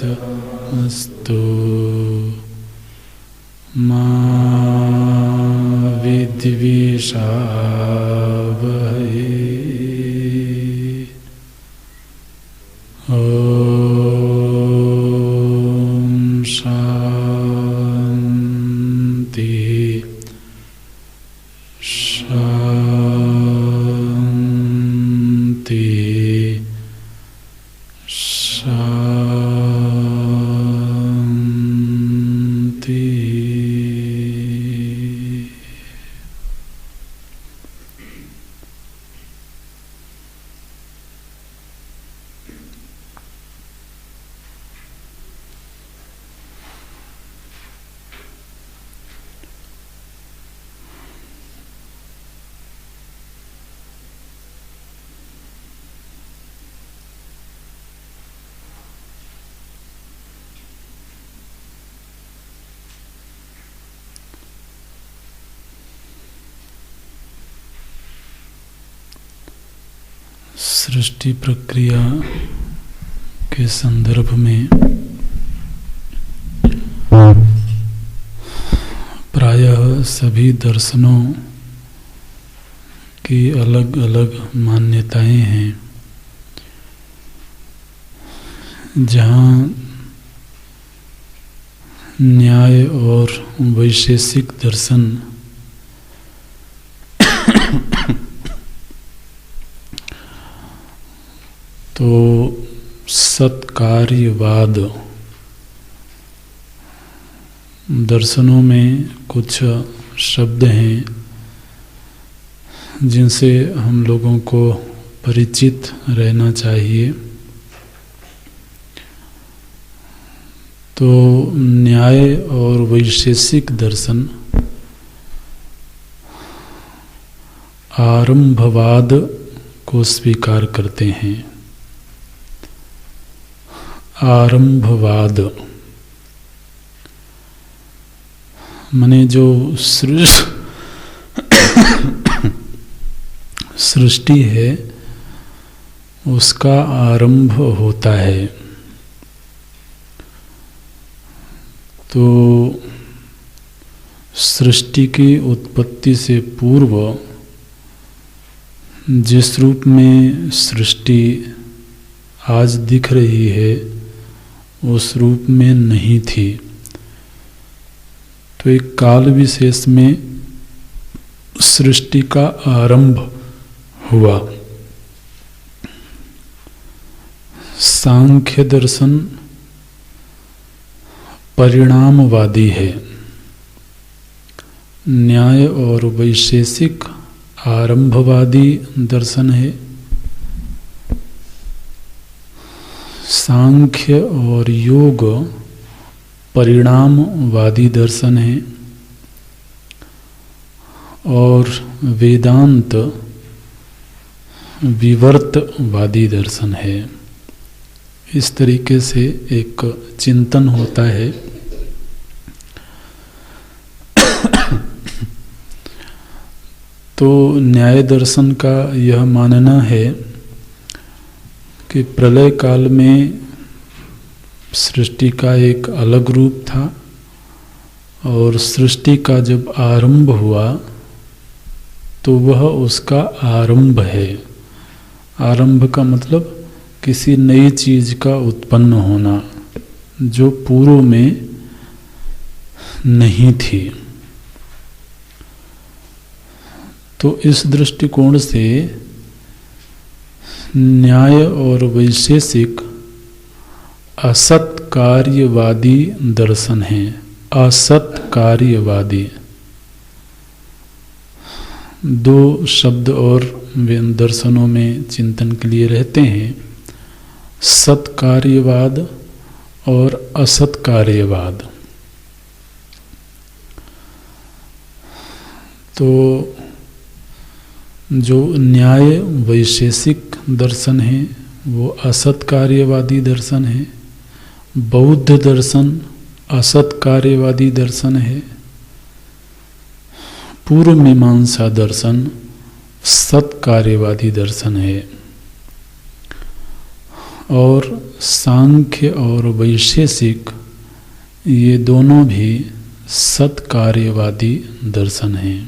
तेजस्विनावधीतमस्तु मा विद्विषावहै। ॐ शान्ति शान्ति शान्ति। सृष्टि प्रक्रिया के संदर्भ में प्रायः सभी दर्शनों की अलग अलग मान्यताएं हैं। जहाँ न्याय और वैशेषिक दर्शन तो सत्कार्यवाद दर्शनों में कुछ शब्द हैं जिनसे हम लोगों को परिचित रहना चाहिए। तो न्याय और वैशेषिक दर्शन आरंभवाद को स्वीकार करते हैं। आरंभवाद माने जो सृष्टि है उसका आरंभ होता है। तो सृष्टि की उत्पत्ति से पूर्व जिस रूप में सृष्टि आज दिख रही है उस रूप में नहीं थी। तो एक काल विशेष में सृष्टि का आरंभ हुआ। सांख्य दर्शन परिणामवादी है, न्याय और वैशेषिक आरंभवादी दर्शन है। सांख्य और योग परिणामवादी दर्शन है और वेदांत विवर्तवादी दर्शन है। इस तरीके से एक चिंतन होता है। तो न्याय दर्शन का यह मानना है कि प्रलय काल में सृष्टि का एक अलग रूप था और सृष्टि का जब आरंभ हुआ तो वह उसका आरंभ है। आरंभ का मतलब किसी नई चीज का उत्पन्न होना जो पूर्व में नहीं थी। तो इस दृष्टिकोण से न्याय और वैशेषिक असत कार्यवादी दर्शन है। असत कार्यवादी दो शब्द और दर्शनों में चिंतन के लिए रहते हैं, सत कार्यवाद और असत कार्यवाद। तो जो न्याय वैशेषिक दर्शन है वो असत कार्यवादी दर्शन है, बौद्ध दर्शन असत कार्यवादी दर्शन है, पूर्व मीमांसा दर्शन सत कार्यवादी दर्शन है, और सांख्य और वैशेषिक ये दोनों भी सत कार्यवादी दर्शन हैं।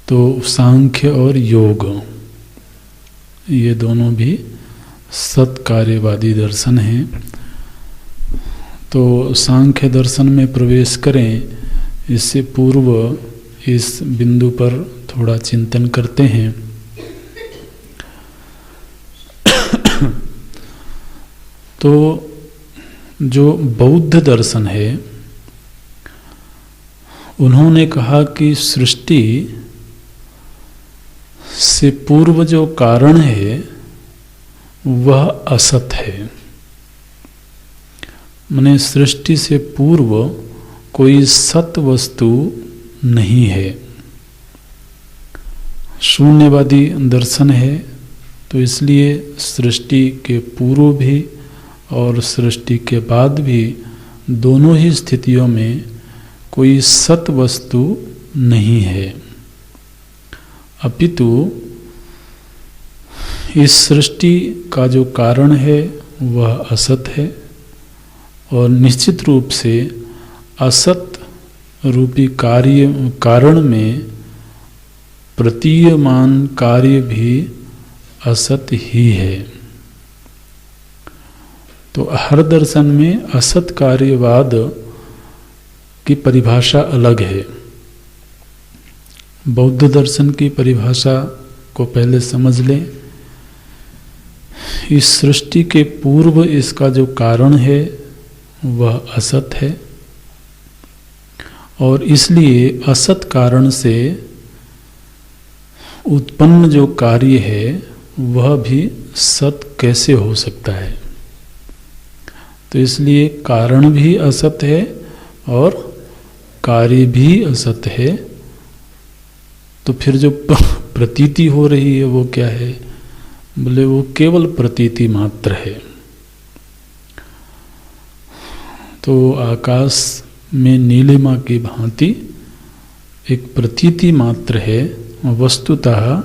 तो सांख्य और योग ये दोनों भी सत कार्यवादी दर्शन हैं। तो सांख्य दर्शन में प्रवेश करें इससे पूर्व इस बिंदु पर थोड़ा चिंतन करते हैं। तो जो बौद्ध दर्शन है उन्होंने कहा कि सृष्टि से पूर्व जो कारण है वह असत है। माने सृष्टि से पूर्व कोई सत वस्तु नहीं है, शून्यवादी दर्शन है। तो इसलिए सृष्टि के पूर्व भी और सृष्टि के बाद भी दोनों ही स्थितियों में कोई सत वस्तु नहीं है, अपितु इस सृष्टि का जो कारण है वह असत है और निश्चित रूप से असत रूपी कारण में प्रतीयमान कार्य भी असत ही है। तो हर दर्शन में असत कार्यवाद की परिभाषा अलग है। बौद्ध दर्शन की परिभाषा को पहले समझ लें। इस सृष्टि के पूर्व इसका जो कारण है वह असत है और इसलिए असत कारण से उत्पन्न जो कार्य है वह भी सत कैसे हो सकता है। तो इसलिए कारण भी असत है और कार्य भी असत है। तो फिर जो प्रतीति हो रही है वो क्या है? बोले वो केवल प्रतीति मात्र है। तो आकाश में नीलिमा की भांति एक प्रतीति मात्र है, वस्तुतः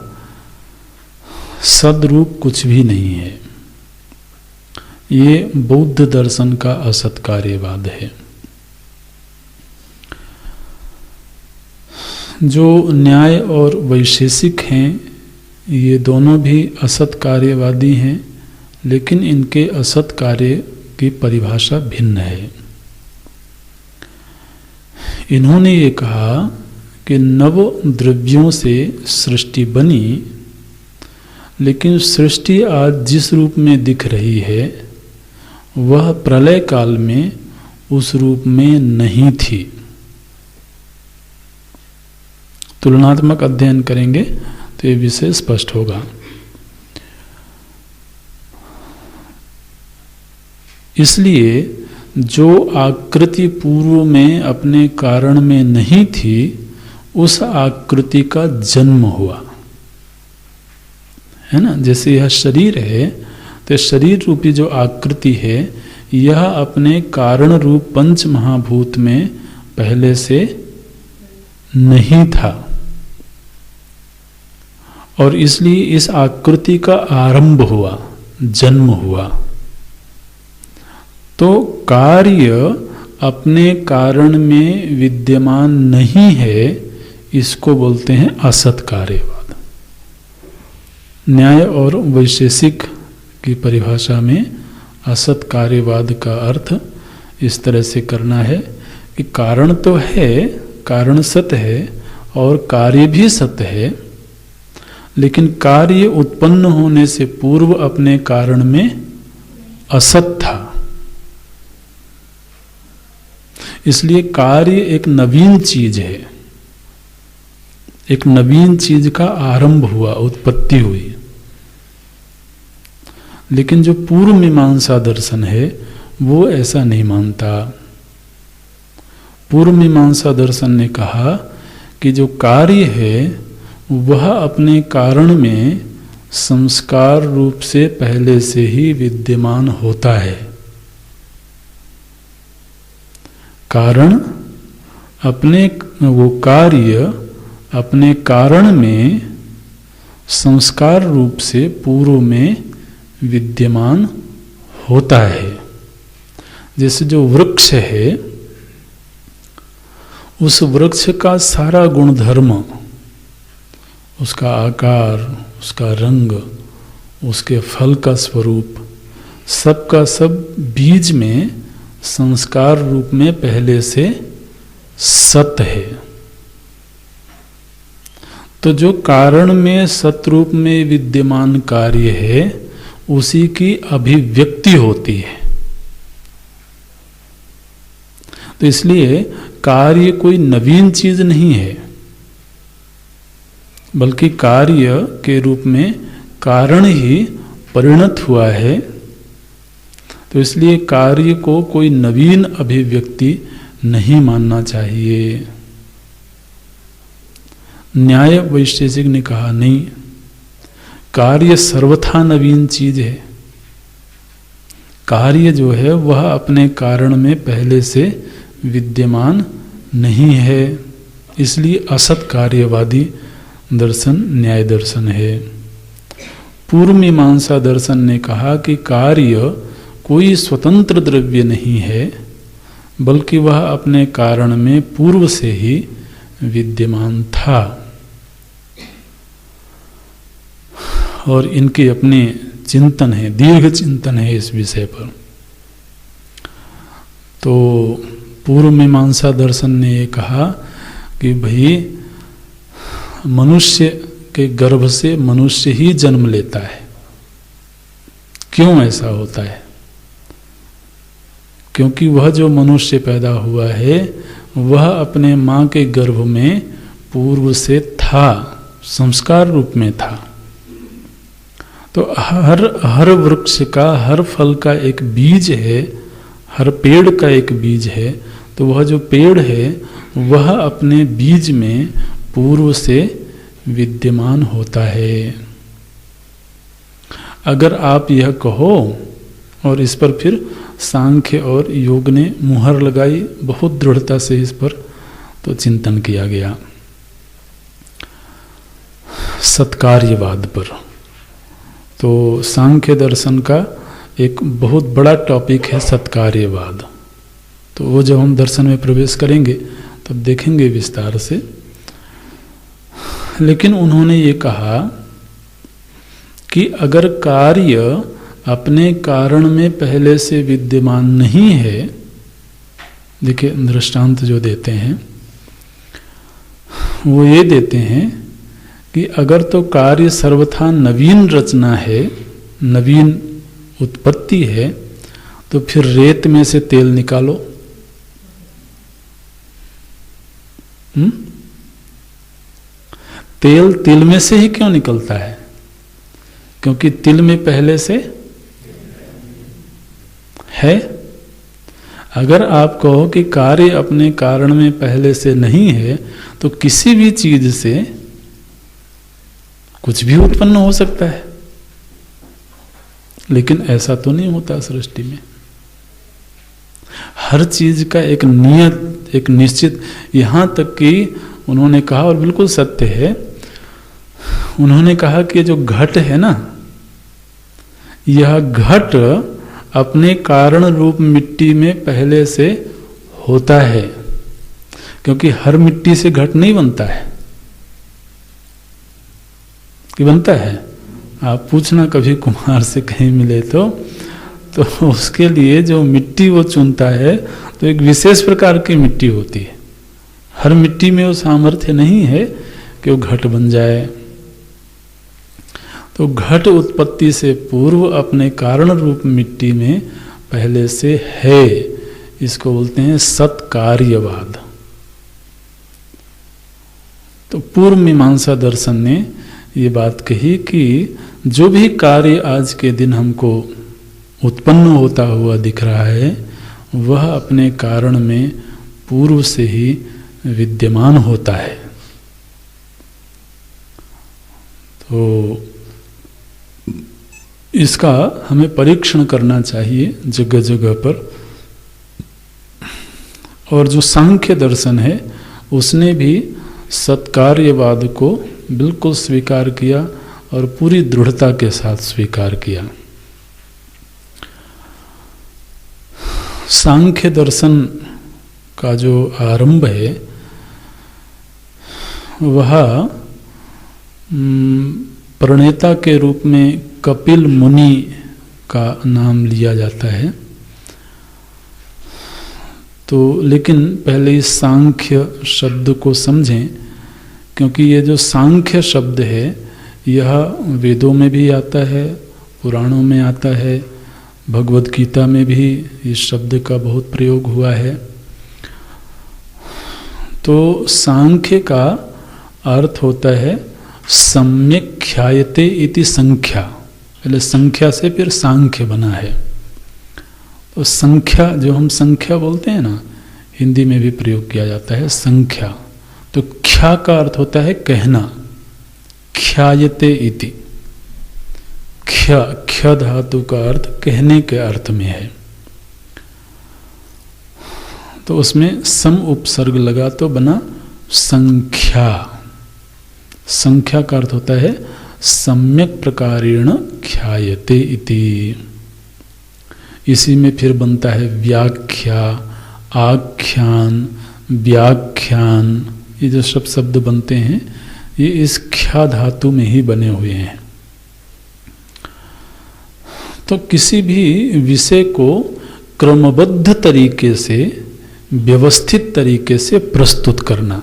सदरूप कुछ भी नहीं है। ये बौद्ध दर्शन का असत कार्यवाद है। जो न्याय और वैशेषिक हैं ये दोनों भी असत कार्यवादी हैं, लेकिन इनके असत कार्य की परिभाषा भिन्न है। इन्होंने ये कहा कि नव द्रव्यों से सृष्टि बनी, लेकिन सृष्टि आज जिस रूप में दिख रही है वह प्रलय काल में उस रूप में नहीं थी। तुलनात्मक अध्ययन करेंगे तो ये विषय स्पष्ट होगा। इसलिए जो आकृति पूर्व में अपने कारण में नहीं थी उस आकृति का जन्म हुआ है ना। जैसे यह शरीर है तो शरीर रूपी जो आकृति है यह अपने कारण रूप पंच महाभूत में पहले से नहीं था और इसलिए इस आकृति का आरंभ हुआ, जन्म हुआ। तो कार्य अपने कारण में विद्यमान नहीं है, इसको बोलते हैं असत कार्यवाद। न्याय और वैशेषिक की परिभाषा में असत कार्यवाद का अर्थ इस तरह से करना है कि कारण तो है, कारण सत्य है और कार्य भी सत्य है, लेकिन कार्य उत्पन्न होने से पूर्व अपने कारण में असत था। इसलिए कार्य एक नवीन चीज है, एक नवीन चीज का आरंभ हुआ, उत्पत्ति हुई। लेकिन जो पूर्व मीमांसा दर्शन है वो ऐसा नहीं मानता। पूर्व मीमांसा दर्शन ने कहा कि जो कार्य है वह अपने कारण में संस्कार रूप से पहले से ही विद्यमान होता है। कारण अपने, वो कार्य अपने कारण में संस्कार रूप से पूर्व में विद्यमान होता है। जैसे जो वृक्ष है, उस वृक्ष का सारा गुणधर्म, उसका आकार, उसका रंग, उसके फल का स्वरूप, सब का सब बीज में संस्कार रूप में पहले से सत है। तो जो कारण में सत रूप में विद्यमान कार्य है उसी की अभिव्यक्ति होती है। तो इसलिए कार्य कोई नवीन चीज नहीं है, बल्कि कार्य के रूप में कारण ही परिणत हुआ है। तो इसलिए कार्य को कोई नवीन अभिव्यक्ति नहीं मानना चाहिए। न्याय वैशेषिक ने कहा नहीं, कार्य सर्वथा नवीन चीज है। कार्य जो है वह अपने कारण में पहले से विद्यमान नहीं है, इसलिए असत कार्यवादी दर्शन न्याय दर्शन है। पूर्व मीमांसा दर्शन ने कहा कि कार्य कोई स्वतंत्र द्रव्य नहीं है, बल्कि वह अपने कारण में पूर्व से ही विद्यमान था। और इनके अपने चिंतन है, दीर्घ चिंतन है इस विषय पर। तो पूर्व मीमांसा दर्शन ने ये कहा कि भाई मनुष्य के गर्भ से मनुष्य ही जन्म लेता है। क्यों ऐसा होता है? क्योंकि वह जो मनुष्य पैदा हुआ है वह अपने माँ के गर्भ में पूर्व से था, संस्कार रूप में था। तो हर वृक्ष का, हर फल का एक बीज है, हर पेड़ का एक बीज है। तो वह जो पेड़ है वह अपने बीज में पूर्व से विद्यमान होता है। अगर आप यह कहो, और इस पर फिर सांख्य और योग ने मुहर लगाई बहुत दृढ़ता से इस पर, तो चिंतन किया गया सत्कार्यवाद पर। तो सांख्य दर्शन का एक बहुत बड़ा टॉपिक है सत्कार्यवाद। तो वो जब हम दर्शन में प्रवेश करेंगे तब देखेंगे विस्तार से। लेकिन उन्होंने ये कहा कि अगर कार्य अपने कारण में पहले से विद्यमान नहीं है, देखिए दृष्टांत जो देते हैं वो ये देते हैं कि अगर तो कार्य सर्वथा नवीन रचना है, नवीन उत्पत्ति है, तो फिर रेत में से तेल निकालो। तेल तिल में से ही क्यों निकलता है? क्योंकि तिल में पहले से है। अगर आप कहो कि कार्य अपने कारण में पहले से नहीं है, तो किसी भी चीज से कुछ भी उत्पन्न हो सकता है। लेकिन ऐसा तो नहीं होता सृष्टि में। हर चीज का एक नियत, एक निश्चित, यहां तक कि उन्होंने कहा, और बिल्कुल सत्य है, उन्होंने कहा कि जो घट है ना, यह घट अपने कारण रूप मिट्टी में पहले से होता है, क्योंकि हर मिट्टी से घट नहीं बनता है। कि बनता है? आप पूछना कभी कुम्हार से कहीं मिले तो उसके लिए जो मिट्टी वो चुनता है तो एक विशेष प्रकार की मिट्टी होती है। हर मिट्टी में वो सामर्थ्य नहीं है कि वो घट बन जाए। तो घट उत्पत्ति से पूर्व अपने कारण रूप मिट्टी में पहले से है। इसको बोलते हैं सत्कार्यवाद। तो पूर्व मीमांसा दर्शन ने ये बात कही कि जो भी कार्य आज के दिन हमको उत्पन्न होता हुआ दिख रहा है वह अपने कारण में पूर्व से ही विद्यमान होता है। तो इसका हमें परीक्षण करना चाहिए जगह जगह पर। और जो सांख्य दर्शन है उसने भी सत्कार्यवाद को बिल्कुल स्वीकार किया और पूरी दृढ़ता के साथ स्वीकार किया। सांख्य दर्शन का जो आरंभ है वह प्रणेता के रूप में कपिल मुनि का नाम लिया जाता है। तो लेकिन पहले इस सांख्य शब्द को समझें, क्योंकि ये जो सांख्य शब्द है यह वेदों में भी आता है, पुराणों में आता है, भगवद गीता में भी इस शब्द का बहुत प्रयोग हुआ है। तो सांख्य का अर्थ होता है सम्यक ख्यायते इति संख्या। पहले संख्या से फिर सांख्य बना है। तो संख्या, जो हम संख्या बोलते हैं ना, हिंदी में भी प्रयोग किया जाता है संख्या। तो ख्या का अर्थ होता है कहना, ख्यायते इति। ख्य धातु का अर्थ कहने के अर्थ में है। तो उसमें सम उपसर्ग लगा तो बना संख्या। संख्या का अर्थ होता है सम्यक प्रकारेण ख्यायते इति। इसी में फिर बनता है व्याख्या, आख्यान, व्याख्यान। ये जो सब शब्द बनते हैं ये इस ख्या धातु में ही बने हुए हैं। तो किसी भी विषय को क्रमबद्ध तरीके से, व्यवस्थित तरीके से प्रस्तुत करना,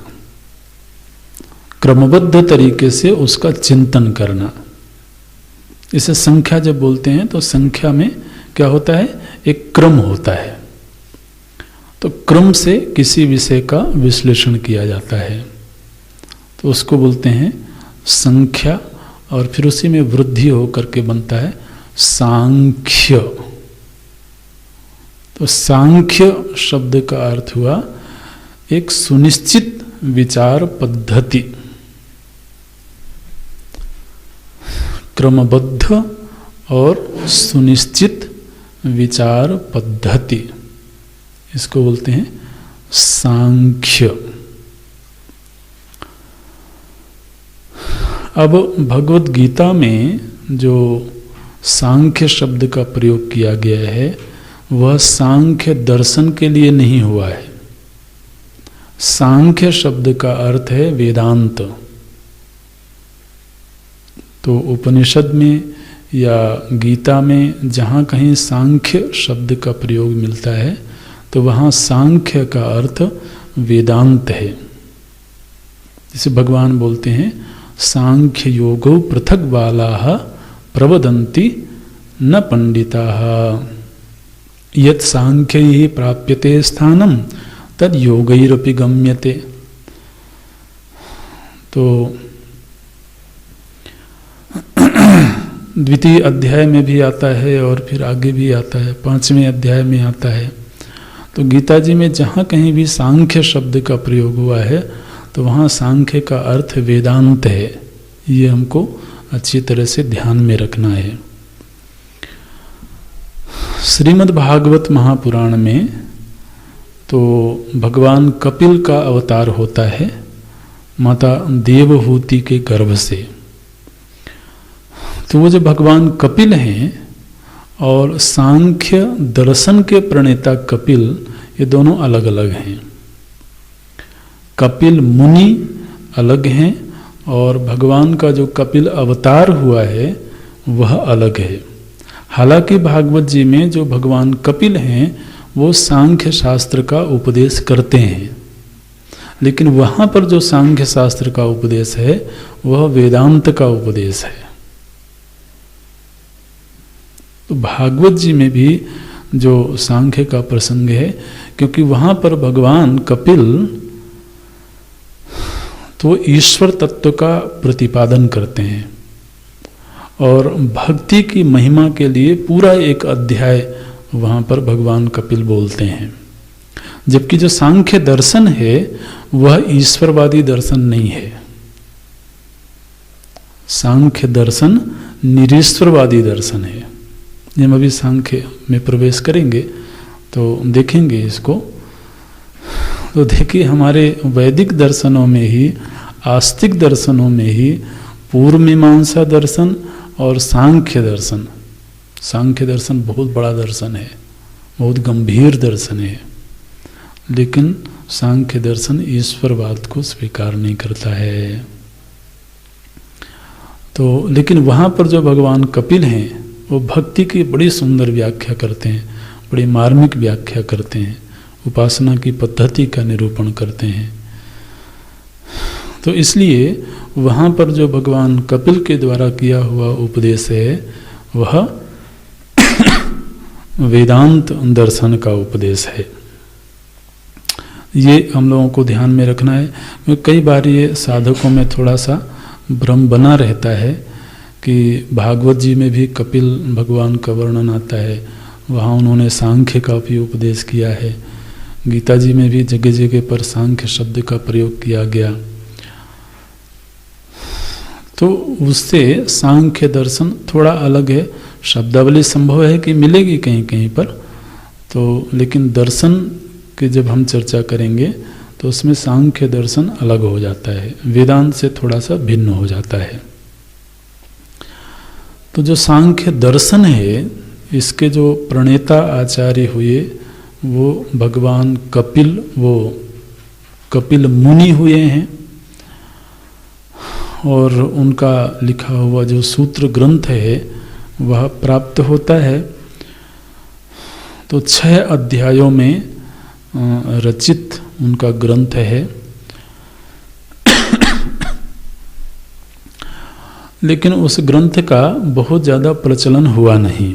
क्रमबद्ध तरीके से उसका चिंतन करना। इसे संख्या जब बोलते हैं तो संख्या में क्या होता है, एक क्रम होता है। तो क्रम से किसी विषय का विश्लेषण किया जाता है तो उसको बोलते हैं संख्या। और फिर उसी में वृद्धि होकर के बनता है सांख्य। तो सांख्य शब्द का अर्थ हुआ एक सुनिश्चित विचार पद्धति, क्रमबद्ध और सुनिश्चित विचार पद्धति, इसको बोलते हैं सांख्य। अब भगवद गीता में जो सांख्य शब्द का प्रयोग किया गया है वह सांख्य दर्शन के लिए नहीं हुआ है। सांख्य शब्द का अर्थ है वेदांत। तो उपनिषद में या गीता में जहाँ कहीं सांख्य शब्द का प्रयोग मिलता है तो वहाँ सांख्य का अर्थ वेदांत है। जैसे भगवान बोलते हैं सांख्य योगो पृथक बालाः प्रवदन्ति न पंडिताः यत् सांख्यैः प्राप्यते स्थानं तद योगैरपि गम्यते। तो द्वितीय अध्याय में भी आता है और फिर आगे भी आता है, 5वें अध्याय में आता है। तो गीता जी में जहाँ कहीं भी सांख्य शब्द का प्रयोग हुआ है तो वहाँ सांख्य का अर्थ वेदांत है। ये हमको अच्छी तरह से ध्यान में रखना है। श्रीमद् भागवत महापुराण में तो भगवान कपिल का अवतार होता है माता देवहूति के गर्भ से। तो वो जो भगवान कपिल हैं और सांख्य दर्शन के प्रणेता कपिल, ये दोनों अलग अलग हैं। कपिल मुनि अलग हैं और भगवान का जो कपिल अवतार हुआ है वह अलग है। हालांकि भागवत जी में जो भगवान कपिल हैं वो सांख्य शास्त्र का उपदेश करते हैं, लेकिन वहाँ पर जो सांख्य शास्त्र का उपदेश है वह वेदांत का उपदेश है। तो भागवत जी में भी जो सांख्य का प्रसंग है, क्योंकि वहाँ पर भगवान कपिल तो ईश्वर तत्व का प्रतिपादन करते हैं और भक्ति की महिमा के लिए पूरा एक अध्याय वहाँ पर भगवान कपिल बोलते हैं। जबकि जो सांख्य दर्शन है वह ईश्वरवादी दर्शन नहीं है। सांख्य दर्शन निरीश्वरवादी दर्शन है। जब हम अभी सांख्य में प्रवेश करेंगे तो देखेंगे इसको। तो देखिए, हमारे वैदिक दर्शनों में ही, आस्तिक दर्शनों में ही पूर्व मीमांसा दर्शन और सांख्य दर्शन, सांख्य दर्शन बहुत बड़ा दर्शन है, बहुत गंभीर दर्शन है, लेकिन सांख्य दर्शन ईश्वरवाद को स्वीकार नहीं करता है। तो लेकिन वहाँ पर जो भगवान कपिल हैं वो भक्ति की बड़ी सुंदर व्याख्या करते हैं, बड़ी मार्मिक व्याख्या करते हैं, उपासना की पद्धति का निरूपण करते हैं। तो इसलिए वहाँ पर जो भगवान कपिल के द्वारा किया हुआ उपदेश है वह वेदांत दर्शन का उपदेश है। ये हम लोगों को ध्यान में रखना है। कई बार ये साधकों में थोड़ा सा भ्रम बना रहता है कि भागवत जी में भी कपिल भगवान का वर्णन आता है, वहाँ उन्होंने सांख्य का भी उपदेश किया है। गीता जी में भी जगह जगह पर सांख्य शब्द का प्रयोग किया गया। तो उससे सांख्य दर्शन थोड़ा अलग है। शब्दावली संभव है कि मिलेगी कहीं कहीं पर, तो लेकिन दर्शन की जब हम चर्चा करेंगे तो उसमें सांख्य दर्शन अलग हो जाता है, वेदांत से थोड़ा सा भिन्न हो जाता है। तो जो सांख्य दर्शन है इसके जो प्रणेता आचार्य हुए वो भगवान कपिल, वो कपिल मुनि हुए हैं और उनका लिखा हुआ जो सूत्र ग्रंथ है वह प्राप्त होता है। तो 6 अध्यायों में रचित उनका ग्रंथ है। लेकिन उस ग्रंथ का बहुत ज़्यादा प्रचलन हुआ नहीं।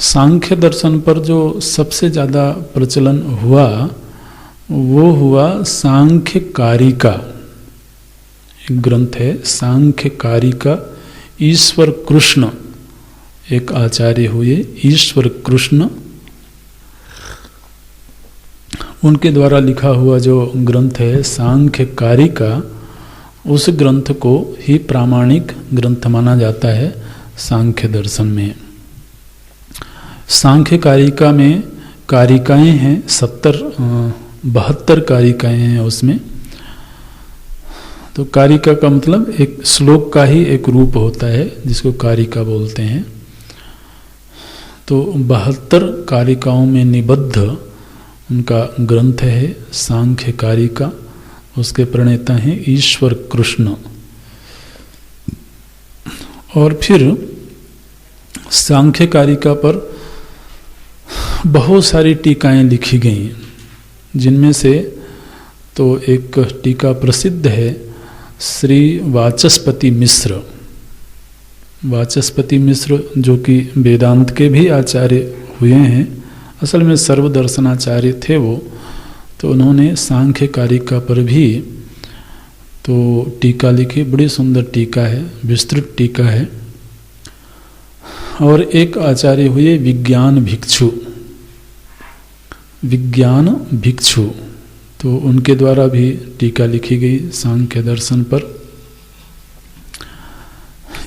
सांख्य दर्शन पर जो सबसे ज़्यादा प्रचलन हुआ वो हुआ सांख्य कारिका। एक ग्रंथ है सांख्य कारिका, ईश्वर कृष्ण एक आचार्य हुए, ईश्वर कृष्ण, उनके द्वारा लिखा हुआ जो ग्रंथ है सांख्य कारिका, उस ग्रंथ को ही प्रामाणिक ग्रंथ माना जाता है सांख्य दर्शन में। सांख्य कारिका में कारिकाएं हैं 72 कारिकाएं हैं उसमें। तो कारिका का मतलब एक श्लोक का ही एक रूप होता है जिसको कारिका बोलते हैं। तो 72 कारिकाओं में निबद्ध उनका ग्रंथ है सांख्य कारिका। उसके प्रणेता हैं ईश्वर कृष्ण। और फिर सांख्य कारिका पर बहुत सारी टीकाएं लिखी गई, जिनमें से तो एक टीका प्रसिद्ध है श्री वाचस्पति मिश्र। वाचस्पति मिश्र जो कि वेदांत के भी आचार्य हुए हैं, असल में सर्वदर्शनाचार्य थे वो। तो उन्होंने सांख्य कारिका पर भी तो टीका लिखी, बड़ी सुंदर टीका है, विस्तृत टीका है। और एक आचार्य हुए विज्ञान भिक्षु, विज्ञान भिक्षु, तो उनके द्वारा भी टीका लिखी गई सांख्य दर्शन पर।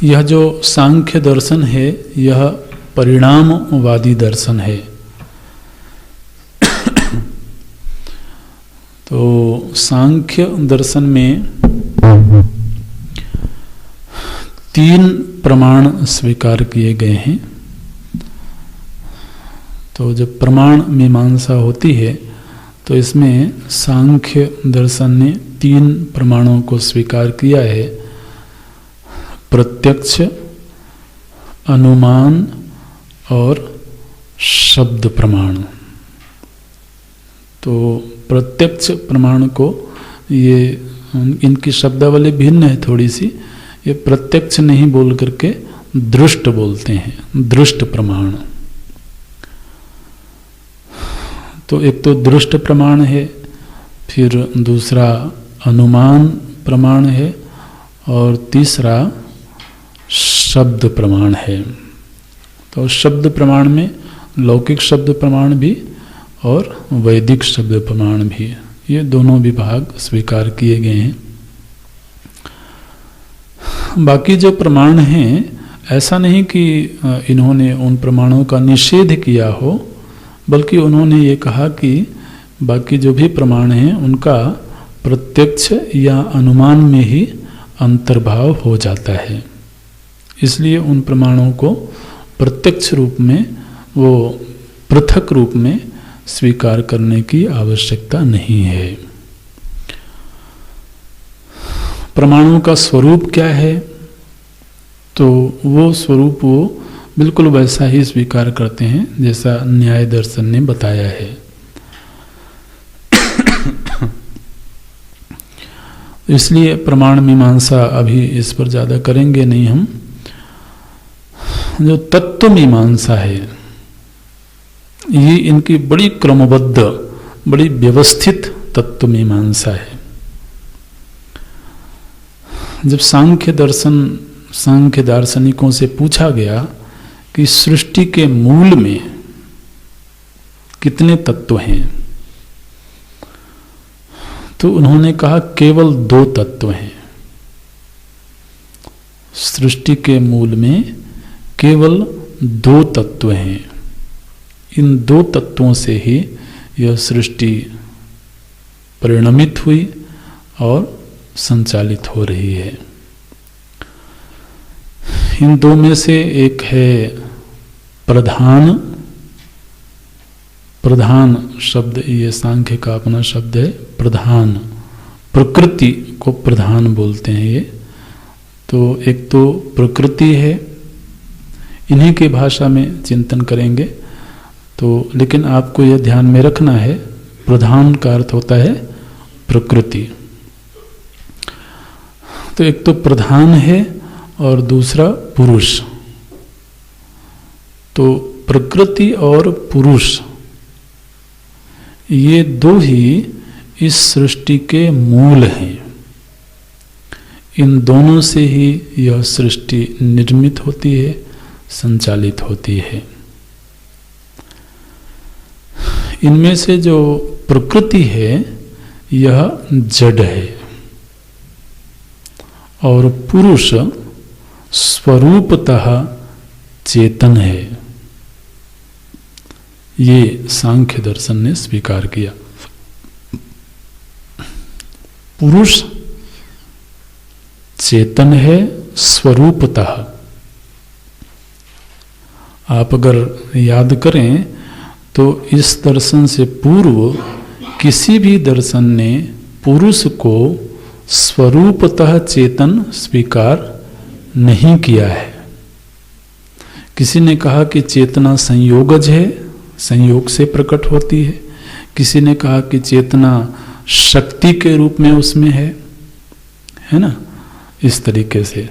यह जो सांख्य दर्शन है यह परिणामवादी दर्शन है। तो सांख्य दर्शन में 3 प्रमाण स्वीकार किए गए हैं। तो जब प्रमाण मीमांसा होती है तो इसमें सांख्य दर्शन ने 3 प्रमाणों को स्वीकार किया है, प्रत्यक्ष, अनुमान और शब्द प्रमाण। तो प्रत्यक्ष प्रमाण को ये इनकी शब्दावली भिन्न है थोड़ी सी, ये प्रत्यक्ष नहीं बोल करके दृष्ट बोलते हैं, दृष्ट प्रमाण। तो एक तो दृष्ट प्रमाण है, फिर दूसरा अनुमान प्रमाण है और तीसरा शब्द प्रमाण है। तो शब्द प्रमाण में लौकिक शब्द प्रमाण भी और वैदिक शब्द प्रमाण भी, ये दोनों विभाग स्वीकार किए गए हैं। बाकी जो प्रमाण हैं, ऐसा नहीं कि इन्होंने उन प्रमाणों का निषेध किया हो, बल्कि उन्होंने ये कहा कि बाकी जो भी प्रमाण हैं उनका प्रत्यक्ष या अनुमान में ही अंतर्भाव हो जाता है, इसलिए उन प्रमाणों को प्रत्यक्ष रूप में, वो पृथक रूप में स्वीकार करने की आवश्यकता नहीं है। प्रमाणों का स्वरूप क्या है? तो वो स्वरूप वो बिल्कुल वैसा ही स्वीकार करते हैं जैसा न्याय दर्शन ने बताया है। इसलिए प्रमाण मीमांसा अभी इस पर ज़्यादा करेंगे नहीं हम। जो तत्व मीमांसा है, ये इनकी बड़ी क्रमबद्ध, बड़ी व्यवस्थित तत्व मीमांसा है। जब सांख्य दार्शनिकों से पूछा गया कि सृष्टि के मूल में कितने तत्व हैं, तो उन्होंने कहा केवल 2 तत्व हैं। सृष्टि के मूल में केवल 2 तत्व हैं। इन 2 तत्वों से ही यह सृष्टि परिणमित हुई और संचालित हो रही है। इन 2 में से एक है प्रधान। प्रधान शब्द ये सांख्य का अपना शब्द है, प्रधान। प्रकृति को प्रधान बोलते हैं ये। तो एक तो प्रकृति है, इन्हीं की भाषा में चिंतन करेंगे। तो लेकिन आपको यह ध्यान में रखना है, प्रधान का अर्थ होता है प्रकृति। तो एक तो प्रधान है और दूसरा पुरुष। तो प्रकृति और पुरुष, ये 2 ही इस सृष्टि के मूल हैं। इन दोनों से ही यह सृष्टि निर्मित होती है, संचालित होती है। इनमें से जो प्रकृति है यह जड़ है और पुरुष स्वरूपतः चेतन है। ये सांख्य दर्शन ने स्वीकार किया। पुरुष चेतन है स्वरूपतः। आप अगर याद करें तो इस दर्शन से पूर्व किसी भी दर्शन ने पुरुष को स्वरूपतः चेतन स्वीकार नहीं किया है। किसी ने कहा कि चेतना संयोगज है, संयोग से प्रकट होती है। किसी ने कहा कि चेतना शक्ति के रूप में उसमें है ना, इस तरीके से।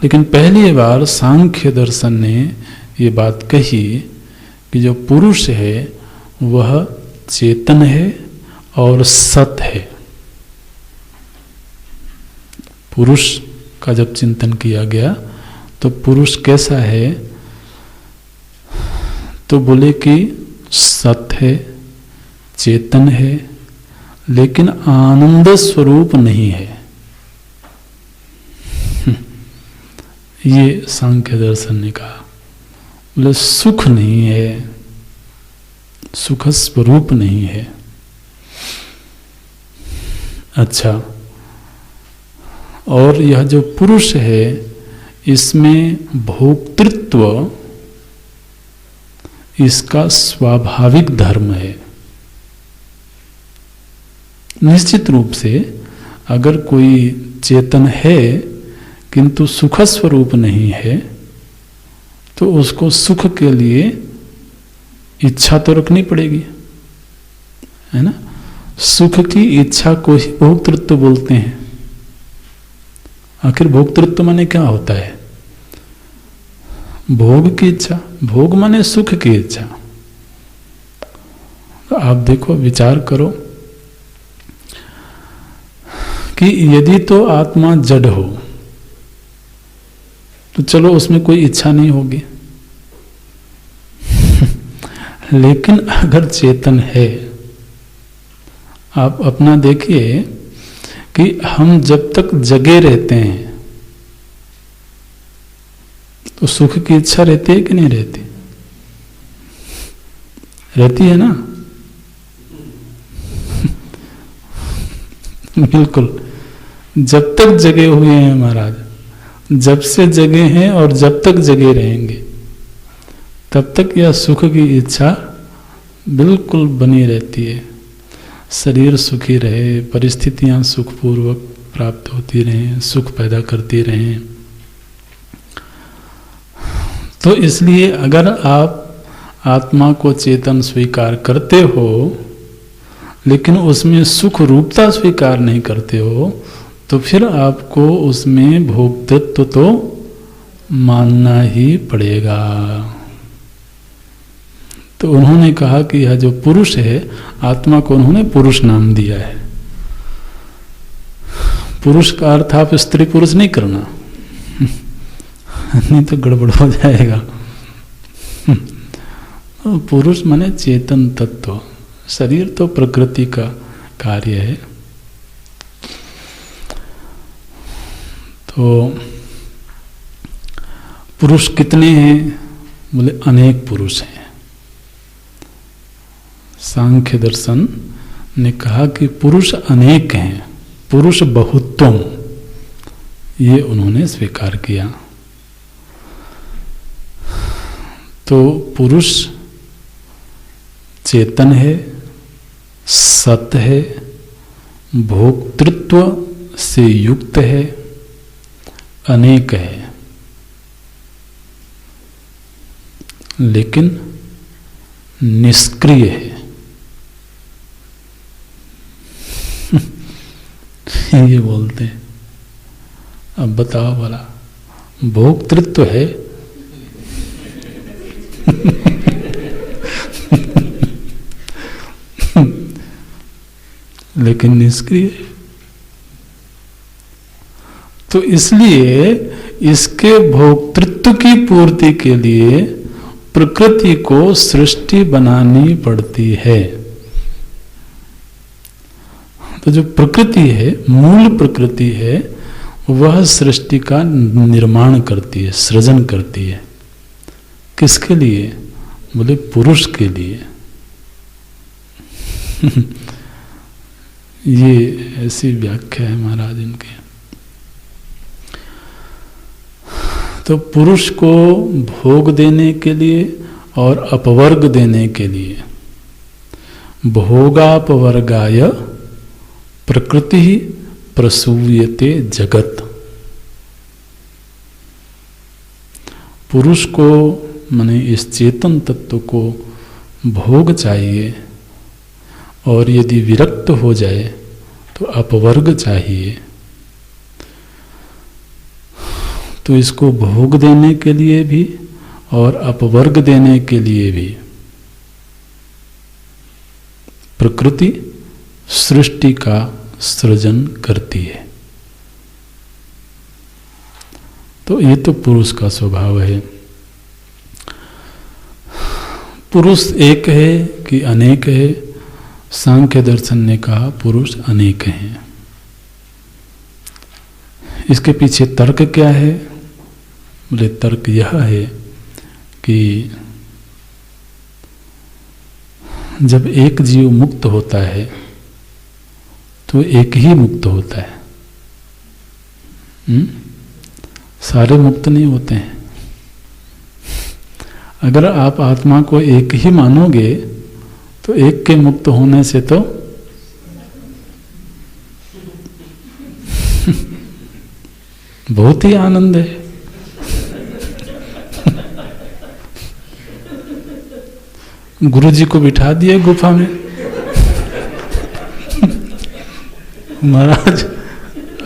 लेकिन पहली बार सांख्य दर्शन ने ये बात कही कि जो पुरुष है वह चेतन है और सत है। पुरुष का जब चिंतन किया गया तो पुरुष कैसा है, तो बोले कि सत है, चेतन है, लेकिन आनंद स्वरूप नहीं है। ये सांख्य दर्शन ने कहा। बोले सुख नहीं है, सुख स्वरूप नहीं है। अच्छा, और यह जो पुरुष है इसमें भोक्तृत्व इसका स्वाभाविक धर्म है। निश्चित रूप से अगर कोई चेतन है किंतु सुख स्वरूप नहीं है तो उसको सुख के लिए इच्छा तो रखनी पड़ेगी, है ना। सुख की इच्छा को ही भोक्तृत्व बोलते हैं। आखिर भोक्तृत्व माने क्या होता है? भोग की इच्छा। भोग माने सुख की इच्छा। तो आप देखो, विचार करो कि यदि तो आत्मा जड़ हो तो चलो उसमें कोई इच्छा नहीं होगी लेकिन अगर चेतन है, आप अपना देखिए कि हम जब तक जगे रहते हैं तो सुख की इच्छा रहती है कि नहीं रहती? रहती है ना बिल्कुल। जब तक जगे हुए हैं महाराज, जब से जगे हैं और जब तक जगे रहेंगे तब तक यह सुख की इच्छा बिल्कुल बनी रहती है। शरीर सुखी रहे, परिस्थितियां सुखपूर्वक प्राप्त होती रहें, सुख पैदा करती रहें। तो इसलिए अगर आप आत्मा को चेतन स्वीकार करते हो लेकिन उसमें सुख रूपता स्वीकार नहीं करते हो तो फिर आपको उसमें भोक्तृत्व तो मानना ही पड़ेगा। तो उन्होंने कहा कि यह जो पुरुष है, आत्मा को उन्होंने पुरुष नाम दिया है। पुरुष का अर्थ आप स्त्री पुरुष नहीं करना नहीं तो गड़बड़ हो जाएगा। पुरुष माने चेतन तत्व। शरीर तो प्रकृति का कार्य है। तो पुरुष कितने हैं? बोले अनेक पुरुष हैं। सांख्य दर्शन ने कहा कि पुरुष अनेक हैं, पुरुष बहुत्वम, ये उन्होंने स्वीकार किया। तो पुरुष चेतन है, सत है, भोक्तृत्व से युक्त है, अनेक है, लेकिन निष्क्रिय है। ये बोलते हैं। अब बताओ भला, भोक्तृत्व है लेकिन निष्क्रिय। तो इसलिए इसके भोक्तृत्व की पूर्ति के लिए प्रकृति को सृष्टि बनानी पड़ती है। तो जो प्रकृति है, मूल प्रकृति है, वह सृष्टि का निर्माण करती है, सृजन करती है। किसके लिए? बोले पुरुष के लिए। ये ऐसी व्याख्या है महाराज इनके। तो पुरुष को भोग देने के लिए और अपवर्ग देने के लिए भोगापवर्गाय प्रकृति प्रसूयते जगत। पुरुष को माने इस चेतन तत्व को भोग चाहिए और यदि विरक्त हो जाए तो अपवर्ग चाहिए। तो इसको भोग देने के लिए भी और अपवर्ग देने के लिए भी प्रकृति सृष्टि का सृजन करती है। तो ये तो पुरुष का स्वभाव है। पुरुष एक है कि अनेक है? सांख्य दर्शन ने कहा पुरुष अनेक हैं। इसके पीछे तर्क क्या है? बोले तर्क यह है कि जब एक जीव मुक्त होता है तो एक ही मुक्त होता है। सारे मुक्त नहीं होते हैं। अगर आप आत्मा को एक ही मानोगे तो एक के मुक्त होने से तो बहुत ही आनंद है। गुरु जी को बिठा दिए गुफा में, महाराज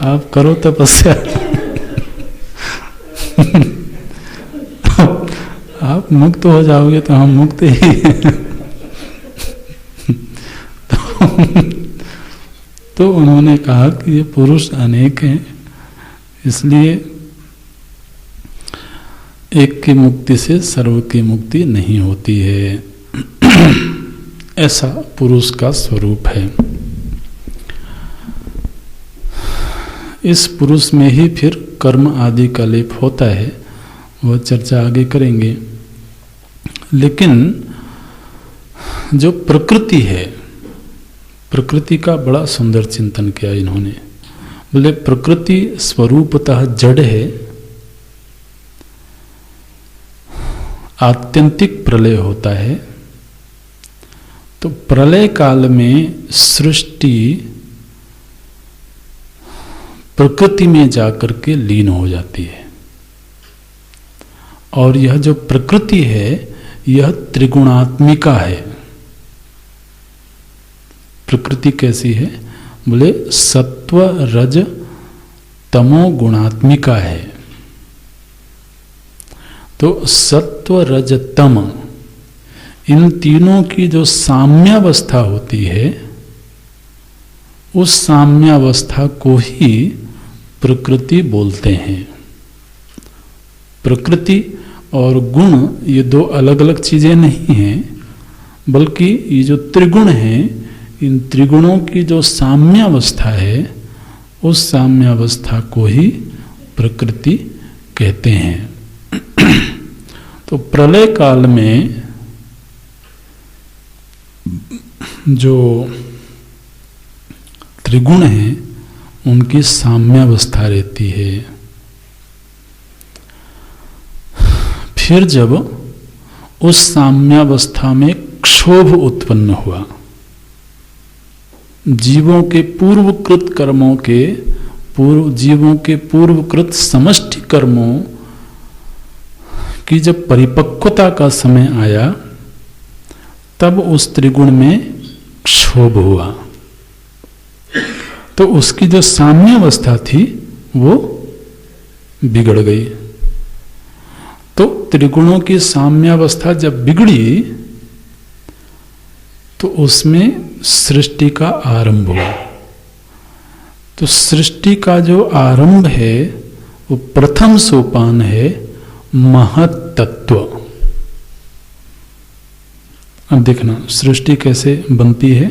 आप करो तपस्या, आप मुक्त हो जाओगे तो हम मुक्त ही हैं। तो उन्होंने कहा कि ये पुरुष अनेक हैं, इसलिए एक की मुक्ति से सर्व की मुक्ति नहीं होती है। ऐसा पुरुष का स्वरूप है। इस पुरुष में ही फिर कर्म आदि का लेप होता है, वह चर्चा आगे करेंगे। लेकिन जो प्रकृति है, प्रकृति का बड़ा सुंदर चिंतन किया इन्होंने। बोले प्रकृति स्वरूपतः जड़ है, आत्यंतिक प्रलय होता है, तो प्रलय काल में सृष्टि प्रकृति में जाकर के लीन हो जाती है। और यह जो प्रकृति है यह त्रिगुणात्मिका है। प्रकृति कैसी है? बोले सत्व रज तमो गुणात्मिका है। तो सत्व रज तम इन तीनों की जो साम्यावस्था होती है, उस साम्यावस्था को ही प्रकृति बोलते हैं। प्रकृति और गुण ये दो अलग अलग चीजें नहीं हैं, बल्कि ये जो त्रिगुण हैं, इन त्रिगुणों की जो साम्यावस्था है, उस साम्यावस्था को ही प्रकृति कहते हैं। तो प्रलय काल में जो त्रिगुण हैं उनकी साम्यावस्था रहती है। फिर जब उस साम्यावस्था में क्षोभ उत्पन्न हुआ, जीवों के पूर्वकृत कर्मों के जीवों के पूर्वकृत समष्टि कर्मों की जब परिपक्वता का समय आया, तब उस त्रिगुण में क्षोभ हुआ। तो उसकी जो साम्यावस्था थी वो बिगड़ गई। तो त्रिगुणों की साम्यावस्था जब बिगड़ी तो उसमें सृष्टि का आरंभ हुआ। तो सृष्टि का जो आरंभ है वो प्रथम सोपान है महत्तत्व। अब देखना सृष्टि कैसे बनती है।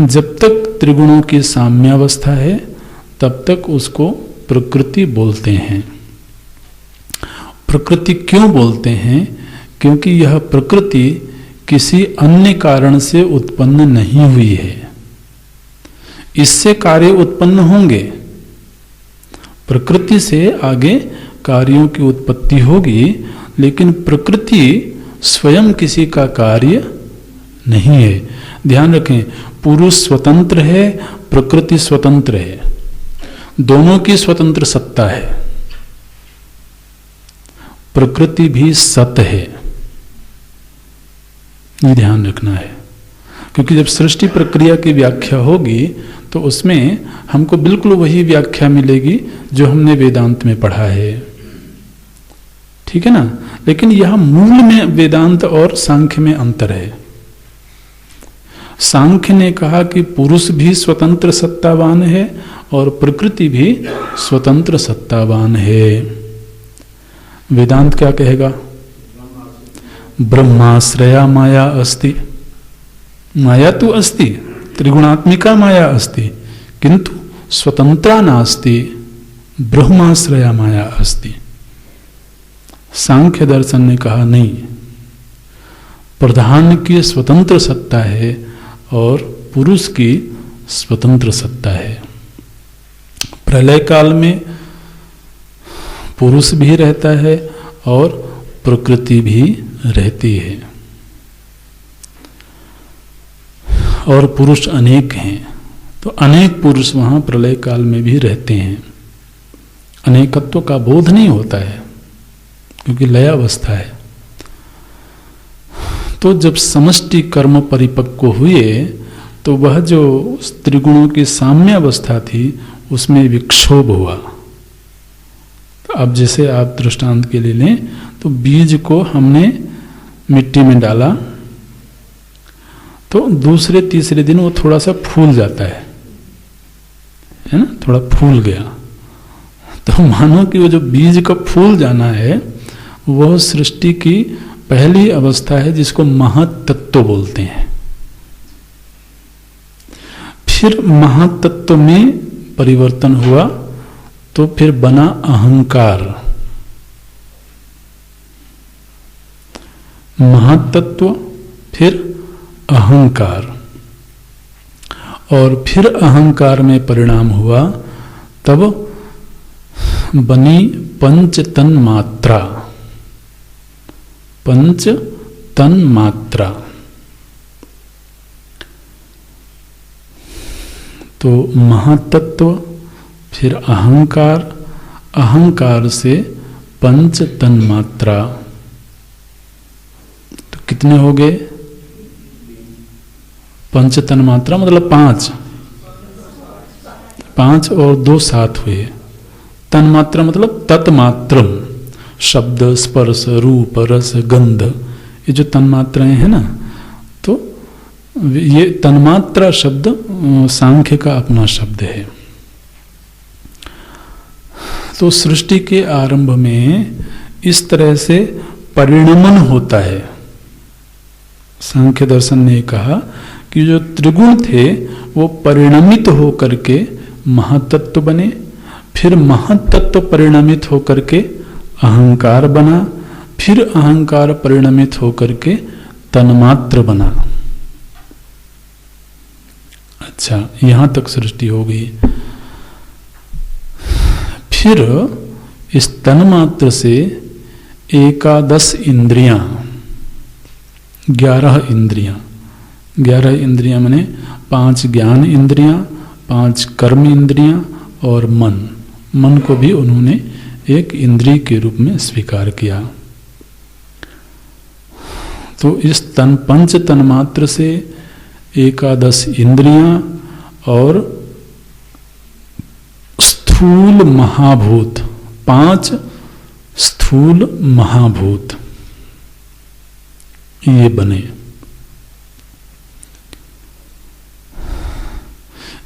जब तक त्रिगुणों की साम्यावस्था है तब तक उसको प्रकृति बोलते हैं। प्रकृति क्यों बोलते हैं? क्योंकि यह प्रकृति किसी अन्य कारण से उत्पन्न नहीं हुई है। इससे कार्य उत्पन्न होंगे, प्रकृति से आगे कार्यों की उत्पत्ति होगी, लेकिन प्रकृति स्वयं किसी का कार्य नहीं है। ध्यान रखें, पुरुष स्वतंत्र है, प्रकृति स्वतंत्र है, दोनों की स्वतंत्र सत्ता है। प्रकृति भी सत है, ये ध्यान रखना है। क्योंकि जब सृष्टि प्रक्रिया की व्याख्या होगी तो उसमें हमको बिल्कुल वही व्याख्या मिलेगी जो हमने वेदांत में पढ़ा है, ठीक है ना। लेकिन यह मूल में वेदांत और सांख्य में अंतर है। सांख्य ने कहा कि पुरुष भी स्वतंत्र सत्तावान है और प्रकृति भी स्वतंत्र सत्तावान है। वेदांत क्या कहेगा? ब्रह्माश्रया माया अस्ति। माया तो अस्ति, त्रिगुणात्मिका माया अस्ति, किंतु स्वतंत्रा नास्ति, ब्रह्माश्रया माया अस्ति। सांख्य दर्शन ने कहा नहीं, प्रधान की स्वतंत्र सत्ता है और पुरुष की स्वतंत्र सत्ता है। प्रलय काल में पुरुष भी रहता है और प्रकृति भी रहती है, और पुरुष अनेक हैं, तो अनेक पुरुष वहां प्रलय काल में भी रहते हैं। अनेकत्व का बोध नहीं होता है क्योंकि लय अवस्था है। तो जब समष्टि कर्म परिपक्व हुए तो वह जो त्रिगुणों की साम्य अवस्था थी उसमें विक्षोभ हुआ। तो अब जैसे आप दृष्टांत के लिए लें तो बीज को हमने मिट्टी में डाला तो दूसरे तीसरे दिन वो थोड़ा सा फूल जाता है ना, थोड़ा फूल गया। तो मानो कि वो जो बीज का फूल जाना है वह सृष्टि की पहली अवस्था है जिसको महत्तत्व बोलते हैं। फिर महत्तत्व में परिवर्तन हुआ तो फिर बना अहंकार। महत्तत्व फिर अहंकार, और फिर अहंकार में परिणाम हुआ तब बनी पंच तन मात्रा। पंच तन मात्रा तो महातत्व, फिर अहंकार, अहंकार से पंच तन मात्रा, तो कितने हो गए? पंच तन मात्रा मतलब पांच, पांच और दो सात हुए। तन मात्रा मतलब तत्मात्रम, शब्द, स्पर्श, रूप, रस, गंध, ये जो तन्मात्राएं हैं ना, तो ये तन्मात्रा शब्द सांख्य का अपना शब्द है। तो सृष्टि के आरंभ में इस तरह से परिणमन होता है। सांख्य दर्शन ने कहा कि जो त्रिगुण थे वो परिणमित होकर के महातत्व बने, फिर महातत्व परिणमित होकर के अहंकार बना, फिर अहंकार परिणमित होकर के तन्मात्र बना। अच्छा, यहां तक सृष्टि हो गई। फिर इस तन्मात्र से एकादश इंद्रियां, 11 इंद्रियां, 11 इंद्रियां माने 5 ज्ञान इंद्रियां, 5 कर्म इंद्रियां और मन। मन को भी उन्होंने एक इंद्रिय के रूप में स्वीकार किया। तो इस पंच तन्मात्र से एकादश इंद्रियां और स्थूल महाभूत, 5 स्थूल महाभूत ये बने।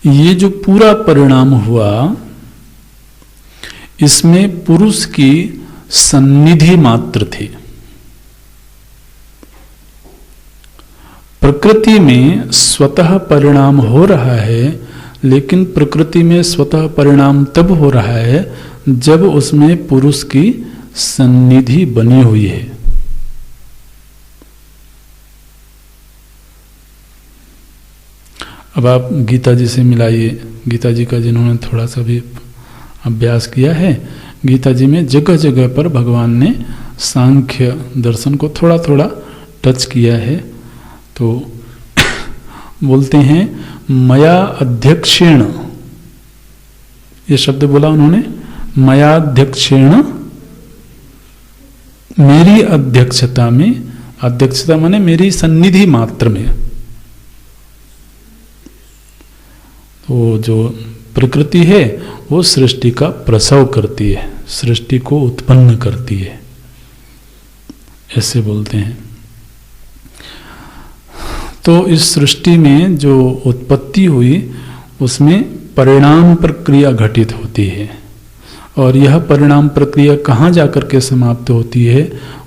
ये जो पूरा परिणाम हुआ इसमें पुरुष की सन्निधि मात्र थी। प्रकृति में स्वतः परिणाम हो रहा है, लेकिन प्रकृति में स्वतः परिणाम तब हो रहा है जब उसमें पुरुष की सन्निधि बनी हुई है। अब आप गीता जी से मिलाइए। गीता जी का जिन्होंने थोड़ा सा भी अभ्यास किया है, गीता जी में जगह जगह पर भगवान ने सांख्य दर्शन को थोड़ा थोड़ा टच किया है। तो बोलते हैं मया अध्यक्षेण, ये शब्द बोला उन्होंने, मया अध्यक्षेण, मेरी अध्यक्षता में, अध्यक्षता माने मेरी सन्निधि मात्र में। वो जो प्रकृति है वो सृष्टि का प्रसव करती है, सृष्टि को उत्पन्न करती है, ऐसे बोलते हैं। तो इस सृष्टि में जो उत्पत्ति हुई उसमें परिणाम प्रक्रिया घटित होती है, और यह परिणाम प्रक्रिया कहाँ जाकर के समाप्त होती है?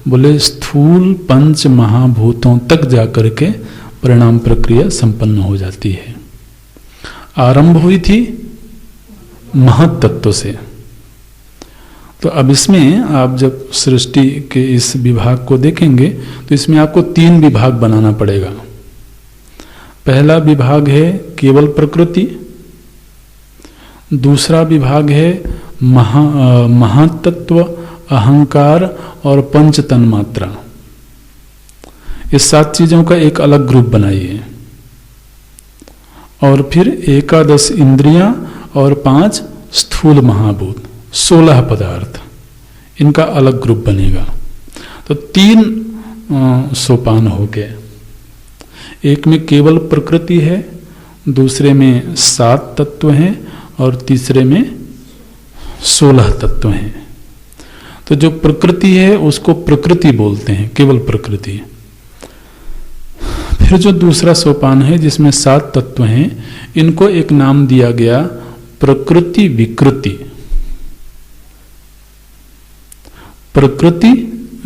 बोले स्थूल पंच महाभूतों तक जाकर के परिणाम प्रक्रिया संपन्न हो जाती है। आरंभ हुई थी महत्तत्व से। तो अब इसमें आप जब सृष्टि के इस विभाग को देखेंगे तो इसमें आपको 3 विभाग बनाना पड़ेगा। पहला विभाग है केवल प्रकृति, दूसरा विभाग है महातत्व, अहंकार और पंच तन्मात्रा। इस 7 चीजों का एक अलग ग्रुप बनाइए। और फिर 11 इंद्रियां और 5 स्थूल महाभूत, 16 पदार्थ, इनका अलग ग्रुप बनेगा। तो 3 सोपान हो गए। एक में केवल प्रकृति है, दूसरे में 7 तत्व हैं और तीसरे में 16 तत्व हैं। तो जो प्रकृति है उसको प्रकृति बोलते हैं, केवल प्रकृति। फिर जो दूसरा सोपान है जिसमें 7 तत्व हैं, इनको एक नाम दिया गया प्रकृति विकृति। प्रकृति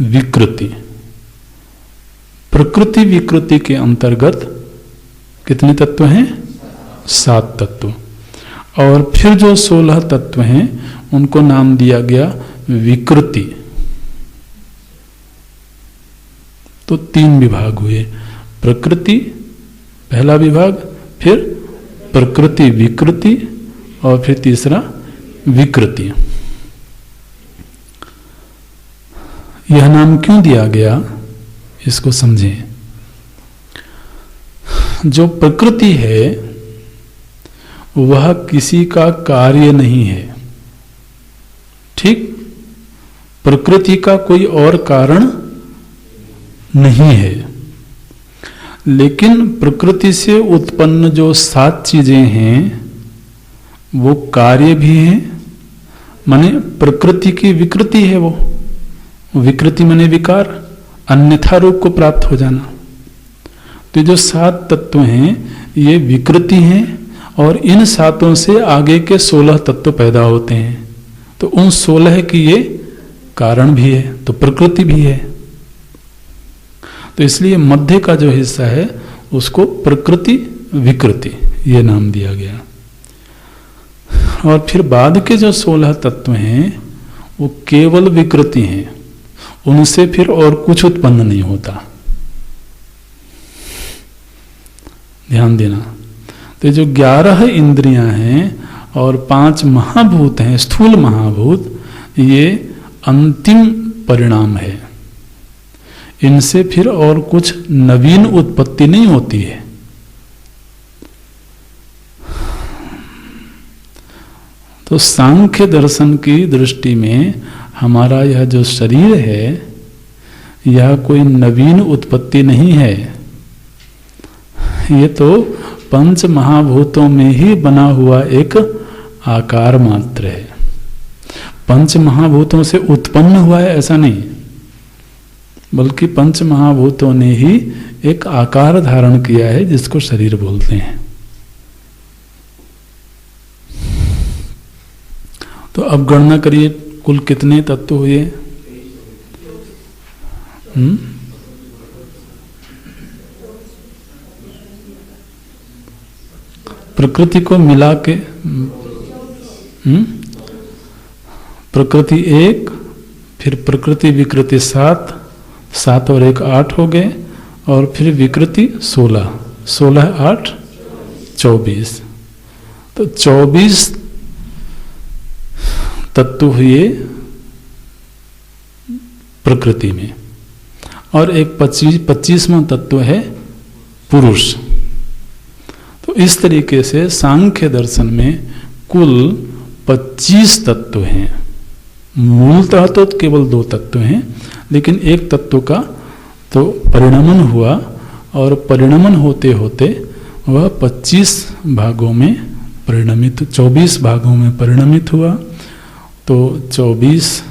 विकृति। प्रकृति विकृति के अंतर्गत कितने तत्व हैं? 7 तत्व। और फिर जो 16 तत्व हैं उनको नाम दिया गया विकृति। तो 3 विभाग हुए, प्रकृति पहला विभाग, फिर प्रकृति विकृति और फिर तीसरा विकृति। यह नाम क्यों दिया गया, इसको समझें। जो प्रकृति है वह किसी का कार्य नहीं है, ठीक? प्रकृति का कोई और कारण नहीं है। लेकिन प्रकृति से उत्पन्न जो 7 चीजें हैं वो कार्य भी हैं, माने प्रकृति की विकृति है। वो विकृति माने विकार, अन्यथा रूप को प्राप्त हो जाना। तो जो 7 तत्व हैं ये विकृति हैं और इन 7 से आगे के 16 तत्व पैदा होते हैं। तो उन 16 की ये कारण भी है, तो प्रकृति भी है। तो इसलिए मध्य का जो हिस्सा है उसको प्रकृति विकृति ये नाम दिया गया। और फिर बाद के जो 16 तत्व हैं वो केवल विकृति हैं, उनसे फिर और कुछ उत्पन्न नहीं होता। ध्यान देना। तो जो 11 इंद्रियां हैं और 5 महाभूत हैं, स्थूल महाभूत, ये अंतिम परिणाम है। इनसे फिर और कुछ नवीन उत्पत्ति नहीं होती है। तो सांख्य दर्शन की दृष्टि में हमारा यह जो शरीर है यह कोई नवीन उत्पत्ति नहीं है। ये तो पंच महाभूतों में ही बना हुआ एक आकार मात्र है। पंच महाभूतों से उत्पन्न हुआ है ऐसा नहीं, बल्कि पंच महाभूतों ने ही एक आकार धारण किया है जिसको शरीर बोलते हैं। तो अब गणना करिए कुल कितने तत्व हुए? प्रकृति को मिला के प्रकृति 1, फिर प्रकृति विकृति 7, 7 और 1 8 हो गए, और फिर विकृति 16, 16 8 24। तो 24 तत्व हुए प्रकृति में, और एक 25वां तत्व है पुरुष। तो इस तरीके से सांख्य दर्शन में कुल 25 तत्व हैं। मूलतः तो केवल 2 तत्व हैं, लेकिन एक तत्व का तो परिणमन हुआ, और परिणमन होते होते वह 25 भागों में परिणमित, 24 भागों में परिणमित हुआ। तो 24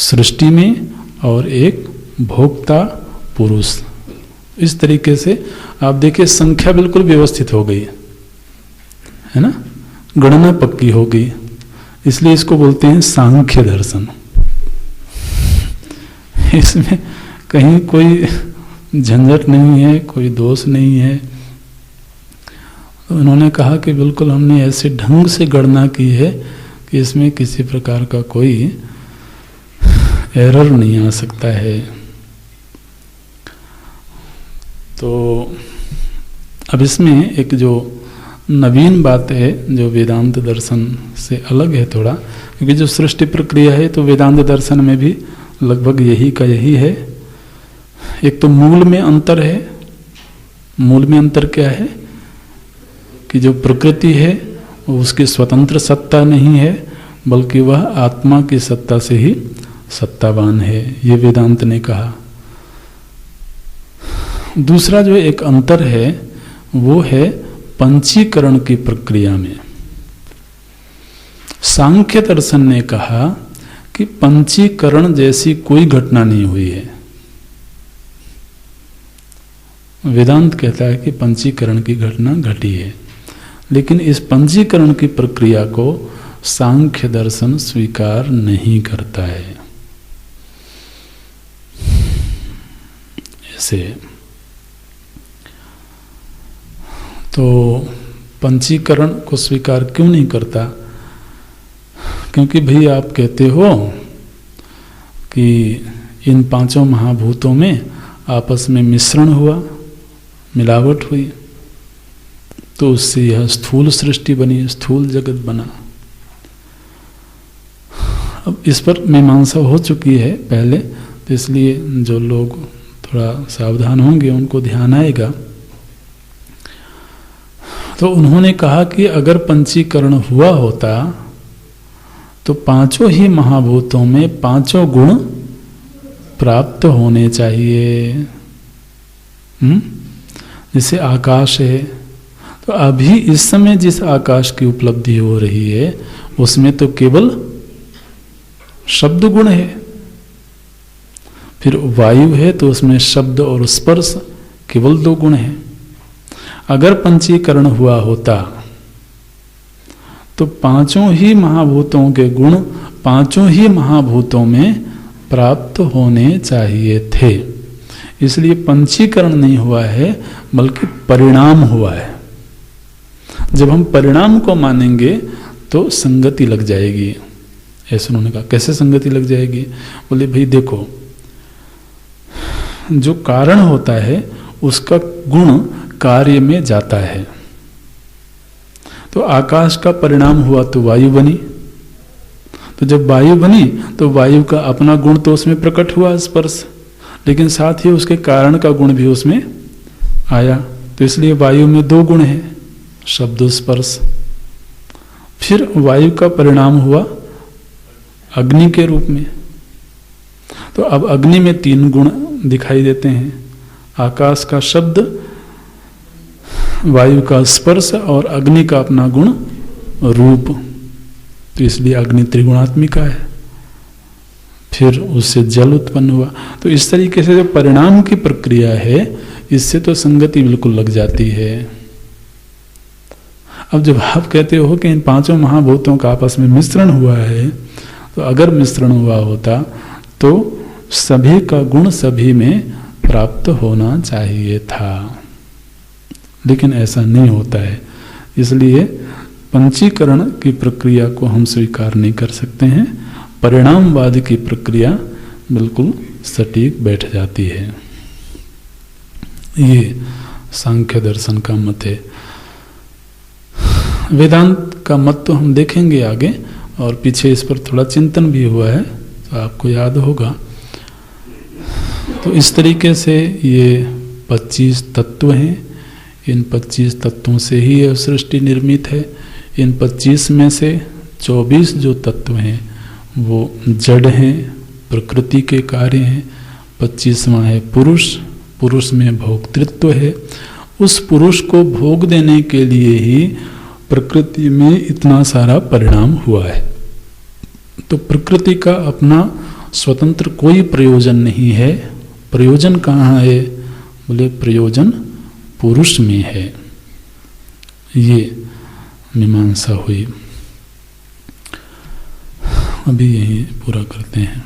सृष्टि में और एक भोक्ता पुरुष। इस तरीके से आप देखिए संख्या बिल्कुल व्यवस्थित हो गई है ना, गणना पक्की हो गई। इसलिए इसको बोलते हैं सांख्य दर्शन। इसमें कहीं कोई झंझट नहीं है, कोई दोष नहीं है। तो उन्होंने कहा कि बिल्कुल हमने ऐसे ढंग से गणना की है कि इसमें किसी प्रकार का कोई एरर नहीं आ सकता है। तो अब इसमें एक जो नवीन बात है जो वेदांत दर्शन से अलग है थोड़ा, क्योंकि जो सृष्टि प्रक्रिया है तो वेदांत दर्शन में भी लगभग यही का यही है। एक तो मूल में अंतर है। मूल में अंतर क्या है कि जो प्रकृति है वो उसकी स्वतंत्र सत्ता नहीं है, बल्कि वह आत्मा की सत्ता से ही सत्तावान है, ये वेदांत ने कहा। दूसरा जो एक अंतर है वो है पंचीकरण की प्रक्रिया में। सांख्य दर्शन ने कहा कि पंचीकरण जैसी कोई घटना नहीं हुई है। वेदांत कहता है कि पंचीकरण की घटना घटी है, लेकिन इस पंचीकरण की प्रक्रिया को सांख्य दर्शन स्वीकार नहीं करता है। ऐसे तो पंचीकरण को स्वीकार क्यों नहीं करता? क्योंकि भाई आप कहते हो कि इन पांचों महाभूतों में आपस में मिश्रण हुआ, मिलावट हुई, तो उससे यह स्थूल सृष्टि बनी, स्थूल जगत बना। अब इस पर मीमांसा हो चुकी है पहले, तो इसलिए जो लोग थोड़ा सावधान होंगे उनको ध्यान आएगा। तो उन्होंने कहा कि अगर पंचीकरण हुआ होता तो पांचों ही महाभूतों में पांचों गुण प्राप्त होने चाहिए। जैसे आकाश है, तो अभी इस समय जिस आकाश की उपलब्धि हो रही है उसमें तो केवल शब्द गुण है। फिर वायु है तो उसमें शब्द और स्पर्श केवल 2 गुण हैं। अगर पंचीकरण हुआ होता तो पांचों ही महाभूतों के गुण पांचों ही महाभूतों में प्राप्त होने चाहिए थे। इसलिए पंचीकरण नहीं हुआ है, बल्कि परिणाम हुआ है। जब हम परिणाम को मानेंगे तो संगति लग जाएगी। ऐसा उन्होंने कहा। कैसे संगति लग जाएगी? बोले भाई देखो, जो कारण होता है उसका गुण कार्य में जाता है। तो आकाश का परिणाम हुआ तो वायु बनी, तो जब वायु बनी तो वायु का अपना गुण तो उसमें प्रकट हुआ, स्पर्श, लेकिन साथ ही उसके कारण का गुण भी उसमें आया। तो इसलिए वायु में 2 गुण हैं, शब्द स्पर्श। फिर वायु का परिणाम हुआ अग्नि के रूप में, तो अब अग्नि में 3 गुण दिखाई देते हैं, आकाश का शब्द, वायु का स्पर्श और अग्नि का अपना गुण रूप। तो इसलिए अग्नि त्रिगुणात्मिका है। फिर उससे जल उत्पन्न हुआ। तो इस तरीके से जो परिणाम की प्रक्रिया है, इससे तो संगति बिल्कुल लग जाती है। अब जब आप कहते हो कि इन पांचों महाभूतों का आपस में मिश्रण हुआ है, तो अगर मिश्रण हुआ होता तो सभी का गुण सभी में प्राप्त होना चाहिए था, लेकिन ऐसा नहीं होता है। इसलिए पंचीकरण की प्रक्रिया को हम स्वीकार नहीं कर सकते हैं। परिणामवाद की प्रक्रिया बिल्कुल सटीक बैठ जाती है। ये सांख्य दर्शन का मत है। वेदांत का मत तो हम देखेंगे आगे, और पीछे इस पर थोड़ा चिंतन भी हुआ है, तो आपको याद होगा। तो इस तरीके से ये 25 तत्व हैं। इन 25 तत्वों से ही यह सृष्टि निर्मित है। इन 25 में से 24 जो तत्व हैं वो जड़ हैं, प्रकृति के कार्य हैं। 25वां है पुरुष, पुरुष में भोक्तृत्व है। उस पुरुष को भोग देने के लिए ही प्रकृति में इतना सारा परिणाम हुआ है। तो प्रकृति का अपना स्वतंत्र कोई प्रयोजन नहीं है। प्रयोजन कहाँ है? बोले प्रयोजन पुरुष में है। ये मीमांसा हुई। अभी यही पूरा करते हैं।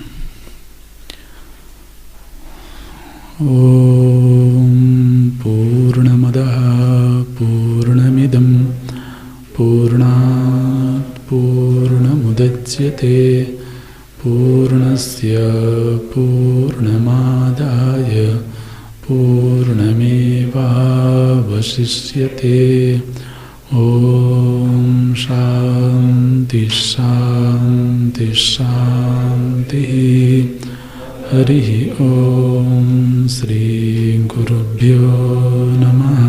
ओम पूर्णमदः पूर्णमिदं पूर्णात् पूर्णमुदच्यते पूर्णस्य पूर्णमादाय पूर्णमेवावशिष्यते। ओम शांति शांति शांति। हरि ओम। श्री गुरुभ्यो नमः।